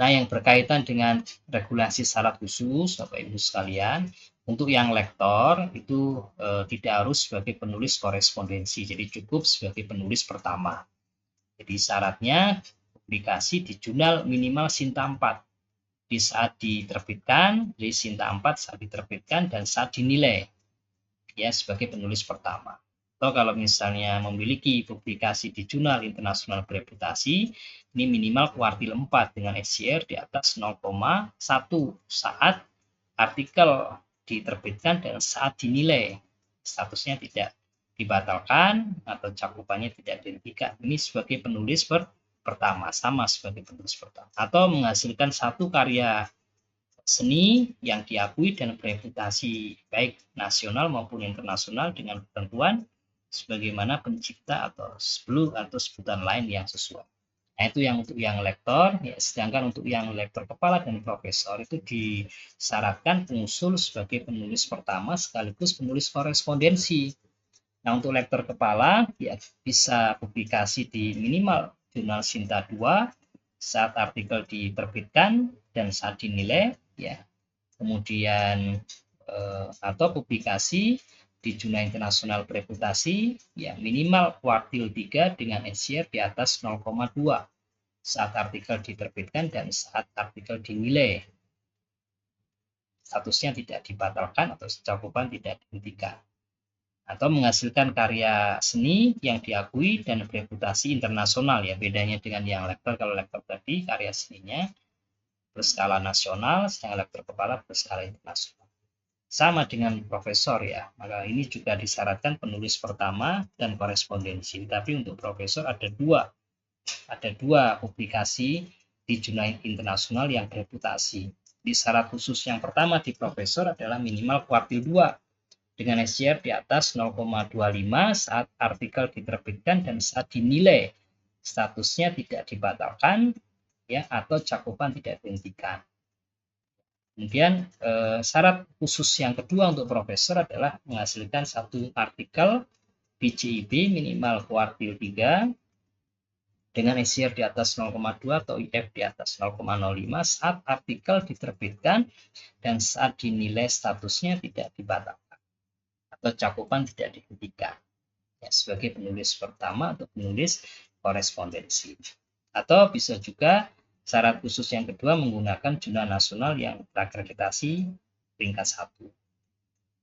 Nah, yang berkaitan dengan regulasi syarat khusus, Bapak Ibu sekalian, untuk yang lektor itu tidak harus sebagai penulis korespondensi, jadi cukup sebagai penulis pertama. Jadi syaratnya publikasi di jurnal minimal Sinta 4 di saat diterbitkan, jadi Sinta 4 saat diterbitkan dan saat dinilai ya sebagai penulis pertama. Atau kalau misalnya memiliki publikasi di jurnal internasional bereputasi, ini minimal kuartil 4 dengan SCR di atas 0,1 saat artikel diterbitkan dan saat dinilai statusnya tidak dibatalkan atau cakupannya tidak dihentikan. Ini sebagai penulis pertama, sama sebagai penulis pertama. Atau menghasilkan satu karya seni yang diakui dan bereputasi baik nasional maupun internasional dengan ketentuan sebagaimana pencipta atau sebutan lain yang sesuai. Nah, itu yang untuk yang lektor, ya, sedangkan untuk yang lektor kepala dan profesor itu disyaratkan pengusul sebagai penulis pertama sekaligus penulis korespondensi. Nah, untuk lektor kepala ya bisa publikasi di minimal jurnal Sinta 2 saat artikel diterbitkan dan saat dinilai ya. Kemudian atau publikasi di jurnal internasional bereputasi ya minimal kuartil 3 dengan SCR di atas 0,2 saat artikel diterbitkan dan saat artikel dinilai. Statusnya tidak dibatalkan atau cakupan tidak dihentikan. Atau menghasilkan karya seni yang diakui dan bereputasi internasional ya. Bedanya dengan yang lektor, kalau lektor tadi karya seninya berskala nasional, sedangkan lektor kepala berskala internasional. Sama dengan profesor ya, maka ini juga disyaratkan penulis pertama dan korespondensi. Tapi untuk profesor ada dua publikasi di jurnal internasional yang bereputasi. Di syarat khusus yang pertama di profesor adalah minimal kuartil 2 dengan SCR di atas 0,25 saat artikel diterbitkan dan saat dinilai statusnya tidak dibatalkan ya atau cakupan tidak dihentikan. Kemudian syarat khusus yang kedua untuk profesor adalah menghasilkan satu artikel BJIB minimal kuartil 3 dengan SCR di atas 0,2 atau IF di atas 0,05 saat artikel diterbitkan dan saat dinilai statusnya tidak dibatalkan atau cakupan tidak dihentikan ya, sebagai penulis pertama atau penulis korespondensi. Atau bisa juga syarat khusus yang kedua menggunakan jurnal nasional yang terakreditasi peringkat 1.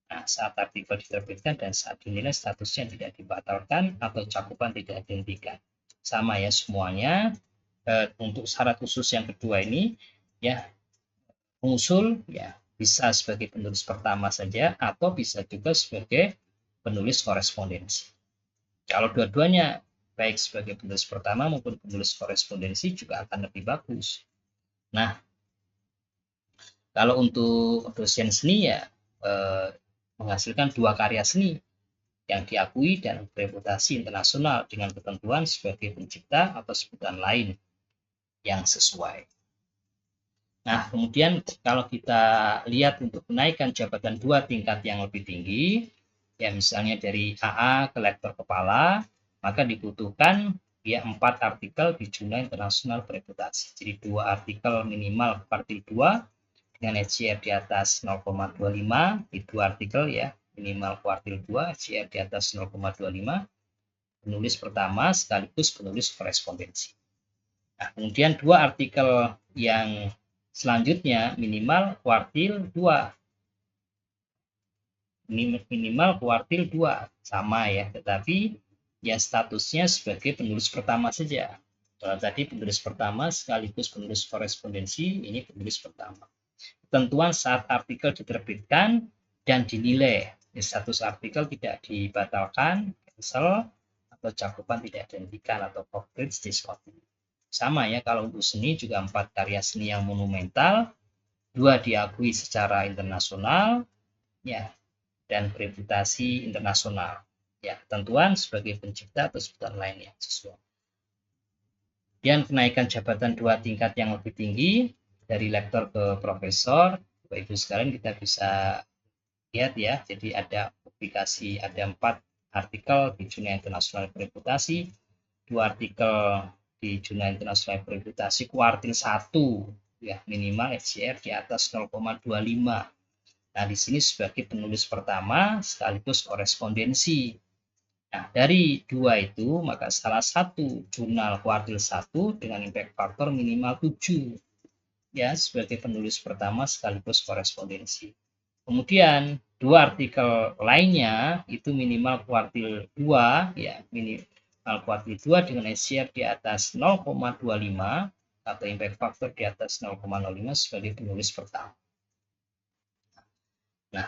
Nah, saat artikel diterbitkan dan saat dinilai statusnya tidak dibatalkan atau cakupan tidak dihentikan. Sama ya semuanya. Untuk syarat khusus yang kedua ini ya pengusul ya bisa sebagai penulis pertama saja atau bisa juga sebagai penulis korespondensi. Kalau dua-duanya baik sebagai penulis pertama maupun penulis korespondensi juga akan lebih bagus. Nah, kalau untuk dosen seni ya menghasilkan dua karya seni yang diakui dan bereputasi internasional dengan ketentuan sebagai pencipta atau sebutan lain yang sesuai. Nah, kemudian kalau kita lihat untuk kenaikan jabatan 2 tingkat yang lebih tinggi, ya misalnya dari AA ke lektor kepala, maka dibutuhkan ya 4 artikel di jurnal internasional bereputasi. Jadi 2 artikel minimal kuartil 2 dengan SCR di atas 0,25, di 2 artikel ya minimal kuartil 2, SCR di atas 0,25, penulis pertama sekaligus penulis korespondensi. Nah, kemudian 2 artikel yang selanjutnya minimal kuartil 2. Minimal kuartil 2 sama ya, tetapi ya statusnya sebagai penulis pertama saja. Kalau tadi penulis pertama sekaligus penulis korespondensi, ini penulis pertama. Ketentuan saat artikel diterbitkan dan dinilai. Status artikel tidak dibatalkan, cancel, atau cakupan tidak dihentikan atau coverage discontinued. Sama ya, kalau untuk seni juga 4 karya seni yang monumental, 2 diakui secara internasional, ya, dan bereputasi internasional. Ya, ketentuan sebagai pencipta atau sebutan lain yang sesuai. Dan kenaikan jabatan 2 tingkat yang lebih tinggi dari lektor ke profesor, Bapak Ibu sekalian kita bisa lihat ya, jadi ada publikasi, ada 4 artikel di jurnal internasional bereputasi, 2 artikel di jurnal internasional bereputasi kuartil 1 ya, minimal SCR di atas 0,25. Nah, di sini sebagai penulis pertama sekaligus korespondensi. Nah, dari dua itu, maka salah satu jurnal kuartil 1 dengan impact factor minimal 7, ya, sebagai penulis pertama sekaligus korespondensi. Kemudian, dua artikel lainnya itu minimal kuartil 2, ya, minimal kuartil 2 dengan SCR di atas 0,25 atau impact factor di atas 0,05 sebagai penulis pertama. Nah,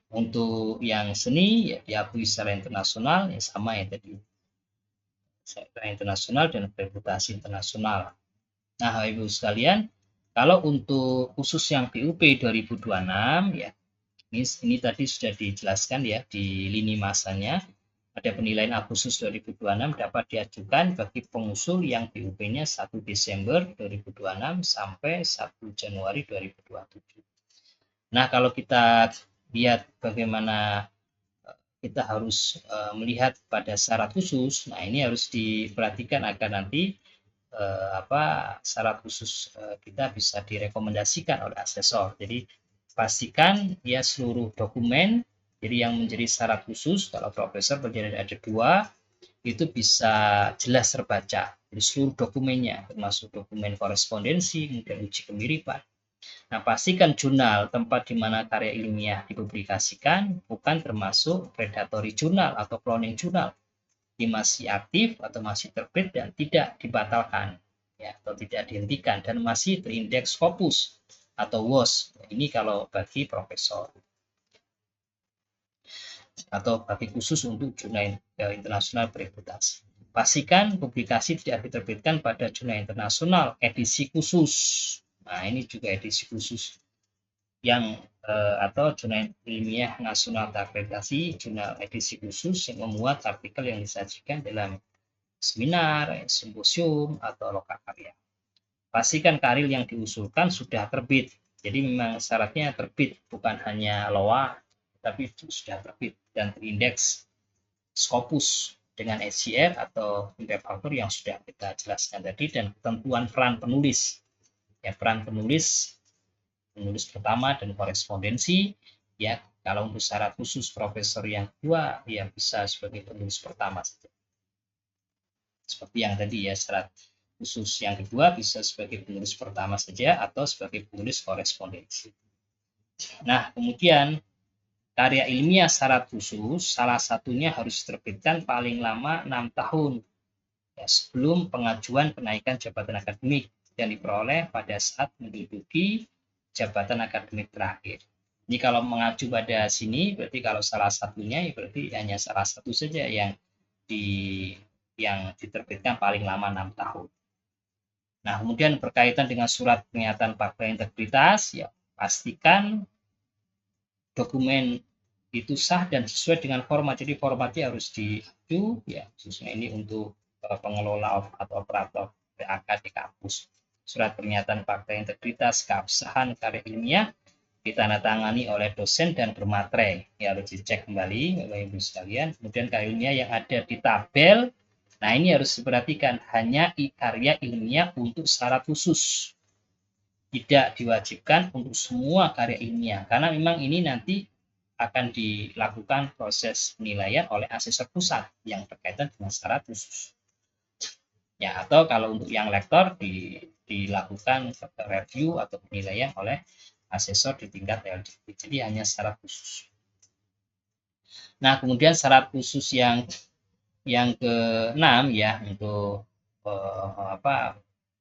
untuk yang seni ya diakui secara internasional ya sama ya tadi, secara internasional dan reputasi internasional. Nah, Ibu sekalian, kalau untuk khusus yang PUP 2026 ya, ini tadi sudah dijelaskan ya di lini masanya. Ada penilaian Agustus 2026 dapat diajukan bagi pengusul yang PUP-nya 1 Desember 2026 sampai 1 Januari 2027. Nah, kalau kita lihat bagaimana kita harus melihat pada syarat khusus, nah ini harus diperhatikan agar nanti syarat khusus kita bisa direkomendasikan oleh asesor. Jadi pastikan ya seluruh dokumen, jadi yang menjadi syarat khusus kalau profesor berjalan ada 2 itu bisa jelas terbaca. Jadi seluruh dokumennya termasuk dokumen korespondensi, kemudian uji kemiripan. Nah, pastikan jurnal tempat di mana karya ilmiah dipublikasikan bukan termasuk predatory jurnal atau cloning jurnal. Ini masih aktif atau masih terbit dan tidak dibatalkan ya, atau tidak dihentikan dan masih terindeks Scopus atau WOS. Ini kalau bagi profesor atau bagi khusus untuk jurnal internasional bereputasi. Pastikan publikasi tidak diterbitkan pada jurnal internasional edisi khusus. Nah, ini juga edisi khusus yang atau jurnal ilmiah nasional terakreditasi, jurnal edisi khusus yang memuat artikel yang disajikan dalam seminar, simposium, atau lokakarya. Pastikan karya yang diusulkan sudah terbit. Jadi memang syaratnya terbit, bukan hanya LOA, tapi sudah terbit dan terindeks Scopus dengan SCR atau impact factor yang sudah kita jelaskan tadi, dan ketentuan peran penulis. Ya, peran penulis pertama dan korespondensi, ya, kalau untuk syarat khusus profesor yang kedua ya bisa sebagai penulis pertama saja. Seperti yang tadi ya, syarat khusus yang kedua bisa sebagai penulis pertama saja atau sebagai penulis korespondensi. Nah, kemudian karya ilmiah syarat khusus salah satunya harus diterbitkan paling lama 6 tahun ya, sebelum pengajuan kenaikan jabatan akademik yang diperoleh pada saat menduduki jabatan akademik terakhir. Jadi kalau mengacu pada sini berarti kalau salah satunya ya berarti hanya salah satu saja yang diterbitkan paling lama 6 tahun. Nah, kemudian berkaitan dengan surat pernyataan fakta integritas, ya pastikan dokumen itu sah dan sesuai dengan format. Jadi formatnya harus diaju, ya khususnya ini untuk pengelola atau operator PAK di kampus. Surat pernyataan fakta integritas keabsahan karya ilmiah ditandatangani oleh dosen dan bermaterai. Ya harus dicek kembali Bapak Ibu sekalian. Kemudian karya ilmiah yang ada di tabel, nah ini harus diperhatikan hanya karya ilmiah untuk syarat khusus. Tidak diwajibkan untuk semua karya ilmiah karena memang ini nanti akan dilakukan proses penilaian oleh asesor pusat yang berkaitan dengan syarat khusus. Ya, atau kalau untuk yang lektor dilakukan review atau penilaian oleh asesor di tingkat LDP. Jadi hanya syarat khusus. Nah, kemudian syarat khusus yang ke-6 ya untuk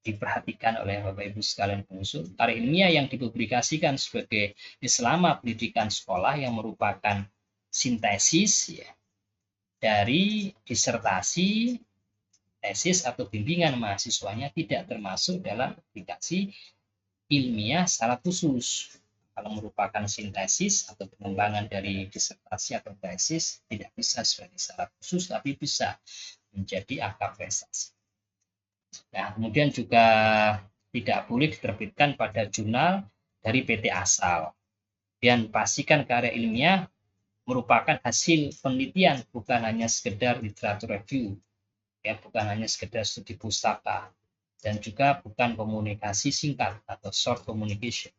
diperhatikan oleh Bapak Ibu sekalian pengusul, karya ilmiah yang dipublikasikan sebagai selama pendidikan sekolah yang merupakan sintesis ya, dari disertasi, tesis atau bimbingan mahasiswanya tidak termasuk dalam publikasi ilmiah syarat khusus. Kalau merupakan sintesis atau pengembangan dari disertasi atau tesis tidak bisa sebagai syarat khusus, tapi bisa menjadi angka prestasi. Nah, kemudian juga tidak boleh diterbitkan pada jurnal dari PT asal. Dan pastikan karya ilmiah merupakan hasil penelitian, bukan hanya sekedar literatur review. Ya, bukan hanya sekedar studi pustaka. dan juga bukan komunikasi singkat atau short communication.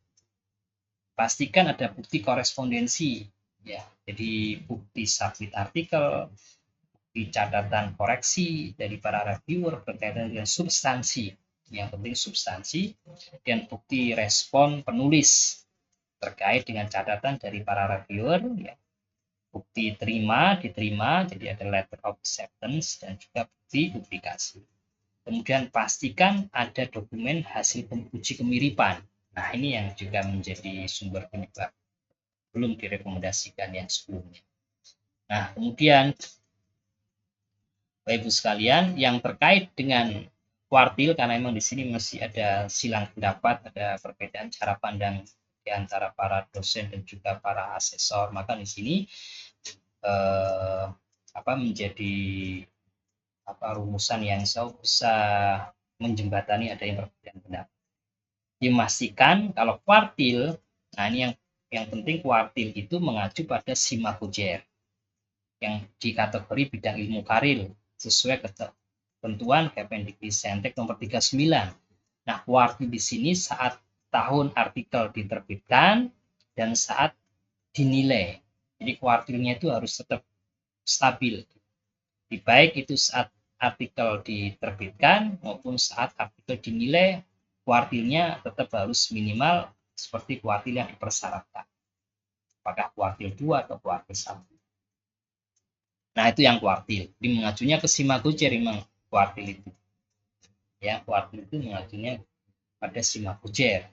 Pastikan ada bukti korespondensi, ya, jadi bukti submit artikel, bukti catatan koreksi dari para reviewer berkaitan dengan substansi, yang penting substansi, dan bukti respon penulis terkait dengan catatan dari para reviewer, ya. Bukti diterima, jadi ada letter of acceptance, dan juga bukti publikasi. Kemudian pastikan ada dokumen hasil uji kemiripan. Nah, ini yang juga menjadi sumber penyebab belum direkomendasikan yang sebelumnya. Nah, kemudian Bapak Ibu sekalian, yang terkait dengan kuartil, karena memang di sini masih ada silang pendapat, ada perbedaan cara pandang di antara para dosen dan juga para asesor, maka di sini menjadi rumusan yang bisa menjembatani adanya perbedaan pendapat. Dipastikan kalau kuartil, nah ini yang penting kuartil itu mengacu pada Simakujer yang di kategori bidang ilmu karir sesuai ketentuan Kependikbud nomor 39. Nah, kuartil di sini saat tahun artikel diterbitkan dan saat dinilai. Jadi kuartilnya itu harus tetap stabil. Baik itu saat artikel diterbitkan maupun saat artikel dinilai, kuartilnya tetap harus minimal seperti kuartil yang dipersyaratkan. Apakah kuartil 2 atau kuartil 1. Nah, itu yang kuartil. Jadi mengacunya ke Simakujer memang kuartil itu. Ya, kuartil itu mengacunya pada Simakujer.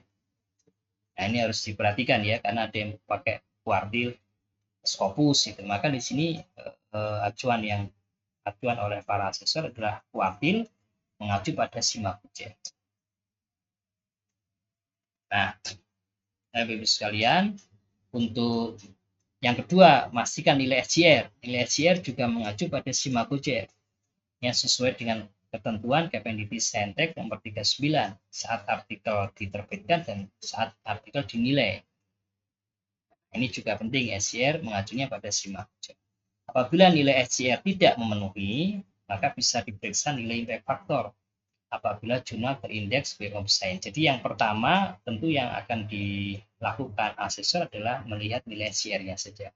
Nah, ini harus diperhatikan ya, karena ada yang pakai kuartil Scopus itu. Maka di sini acuan oleh para asesor adalah kuartil mengacu pada Simakujer. Nah, Bapak-Ibu sekalian, untuk yang kedua, pastikan nilai SJR. Nilai SJR juga mengacu pada Simakujer yang sesuai dengan ketentuan Kependikbud nomor 39 saat artikel diterbitkan dan saat artikel dinilai. Ini juga penting, SJR mengacunya pada Simakujer. Apabila nilai SJR tidak memenuhi, maka bisa diperiksa nilai impact factor apabila jurnal berindeks Web of Science. Jadi yang pertama tentu yang akan dilakukan asesor adalah melihat nilai SJR-nya saja.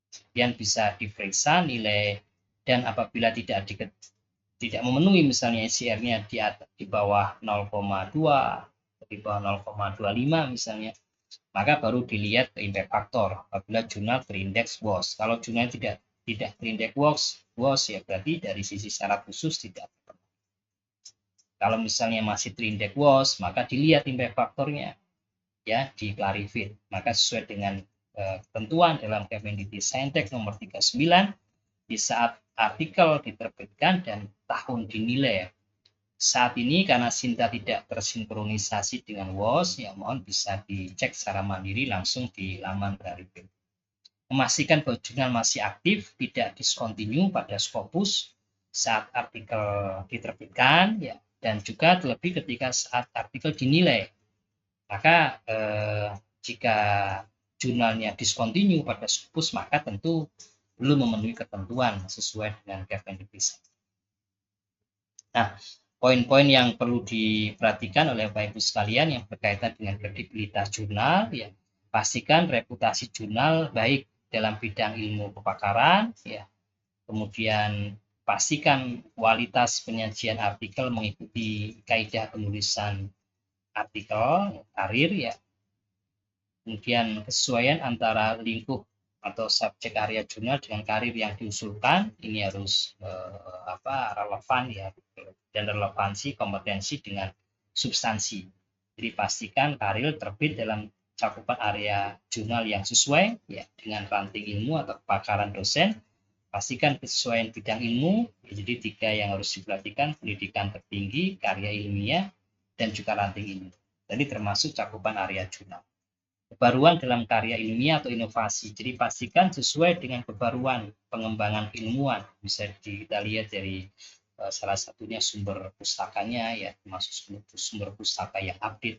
Kemudian bisa diperiksa nilai, dan apabila tidak memenuhi misalnya SJR-nya di bawah 0,2, di bawah 0,25 misalnya, maka baru dilihat ke impact factor apabila jurnal berindeks WOS. Kalau jurnal tidak berindeks WOS ya berarti dari sisi syarat khusus tidak. Kalau misalnya masih terindeks WOS, maka dilihat impact faktornya, ya, diklarifikasi. Maka sesuai dengan ketentuan dalam Kependikbud nomor 39, di saat artikel diterbitkan dan tahun dinilai. Saat ini karena Sinta tidak tersinkronisasi dengan WOS, ya mohon bisa dicek secara mandiri langsung di laman Clarivate. Memastikan bahwa jurnal masih aktif, tidak discontinue pada Scopus saat artikel diterbitkan, ya, dan juga terlebih ketika saat artikel dinilai. Maka jika jurnalnya discontinue pada Scopus, maka tentu belum memenuhi ketentuan sesuai dengan Kependikbud. Nah, poin-poin yang perlu diperhatikan oleh Bapak Ibu sekalian yang berkaitan dengan kredibilitas jurnal, ya, pastikan reputasi jurnal baik dalam bidang ilmu kepakaran, ya. Kemudian pastikan kualitas penyajian artikel mengikuti kaidah penulisan artikel karir, ya. Kemudian kesesuaian antara lingkup atau subjek area jurnal dengan karir yang diusulkan ini harus relevan, ya, dan relevansi kompetensi dengan substansi. Jadi pastikan karir terbit dalam cakupan area jurnal yang sesuai, ya, dengan ranting ilmu atau kepakaran dosen. Pastikan kesesuaian bidang ilmu, jadi 3 yang harus diperhatikan: pendidikan tertinggi, karya ilmiah, dan juga ranting ilmu. Jadi termasuk cakupan area jurnal. Kebaruan dalam karya ilmiah atau inovasi, jadi pastikan sesuai dengan kebaruan pengembangan ilmuwan. Bisa kita lihat dari salah satunya sumber pustakanya, ya, termasuk sumber pustaka yang update.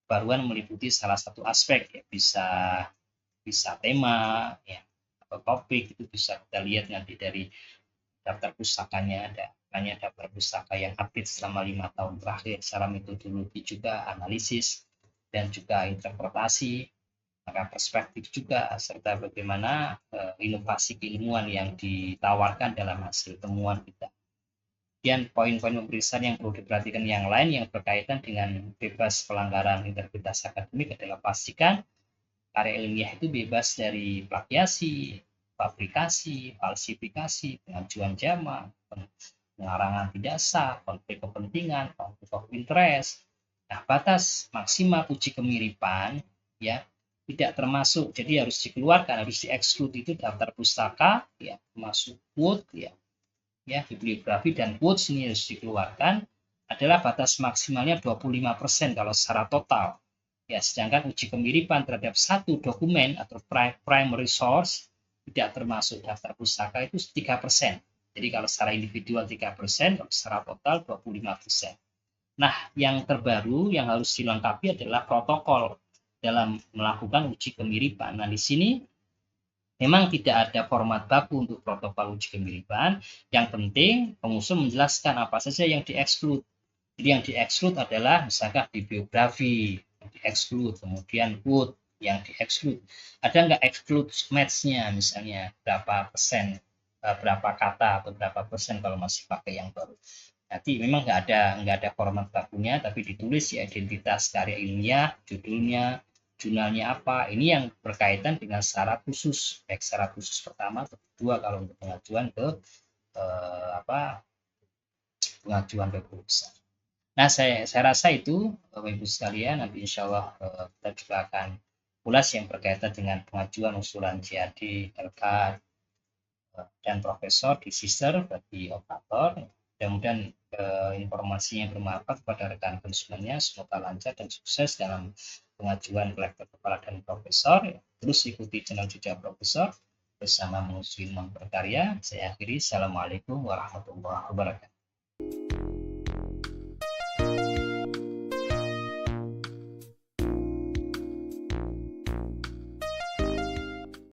Kebaruan meliputi salah satu aspek, ya, bisa tema, ya, atau topik, itu bisa kita lihat nanti dari daftar pustakanya ada. Makanya daftar pustaka yang update selama 5 tahun terakhir secara metodologi juga, analisis, dan juga interpretasi, maka perspektif juga, serta bagaimana inovasi keilmuan yang ditawarkan dalam hasil temuan kita. Kemudian poin-poin pemeriksaan yang perlu diperhatikan yang lain yang berkaitan dengan bebas pelanggaran integritas akademik adalah pastikan karya ilmiah itu bebas dari plagiasi, fabrikasi, falsifikasi, pengajuan jamak, pengarangan tidak sah, konflik kepentingan, konflik of interest. Nah, batas maksimal uji kemiripan ya tidak termasuk, jadi harus dikeluarkan, harus dieksklud itu daftar pustaka ya, termasuk quote ya bibliografi dan quotes ini harus dikeluarkan, adalah batas maksimalnya 25% kalau secara total. Ya, sedangkan uji kemiripan terhadap satu dokumen atau primary source tidak termasuk daftar pustaka itu 3%. Jadi kalau secara individual 3%, kalau secara total 25%. Nah, yang terbaru yang harus dilengkapi adalah protokol dalam melakukan uji kemiripan. Nah, di sini memang tidak ada format baku untuk protokol uji kemiripan. Yang penting pengusul menjelaskan apa saja yang dieksklud. Jadi yang dieksklud adalah misalkan bibliografi, dieksklud, kemudian quote yang dieksklud. Ada nggak exclude match-nya misalnya berapa persen, berapa kata atau berapa persen kalau masih pakai yang baru. Nanti memang nggak ada format bakunya, tapi ditulis ya identitas karya ilmiah, judulnya, jurnalnya apa. Ini yang berkaitan dengan syarat khusus, baik syarat khusus pertama atau kedua kalau untuk pengajuan ke pengajuan ke perusahaan. Nah, saya rasa itu Bapak Ibu sekalian, nanti insya Allah kita juga akan ulas yang berkaitan dengan pengajuan usulan JAD, LK, dan profesor di sister bagi operator. Mudah-mudahan informasinya bermanfaat kepada rekan konsumennya. Semoga lancar dan sukses dalam pengajuan kolektor kepala dan profesor. Terus ikuti channel Jejak Profesor bersama Muslim berkarya. Saya akhiri. Assalamualaikum warahmatullahi wabarakatuh.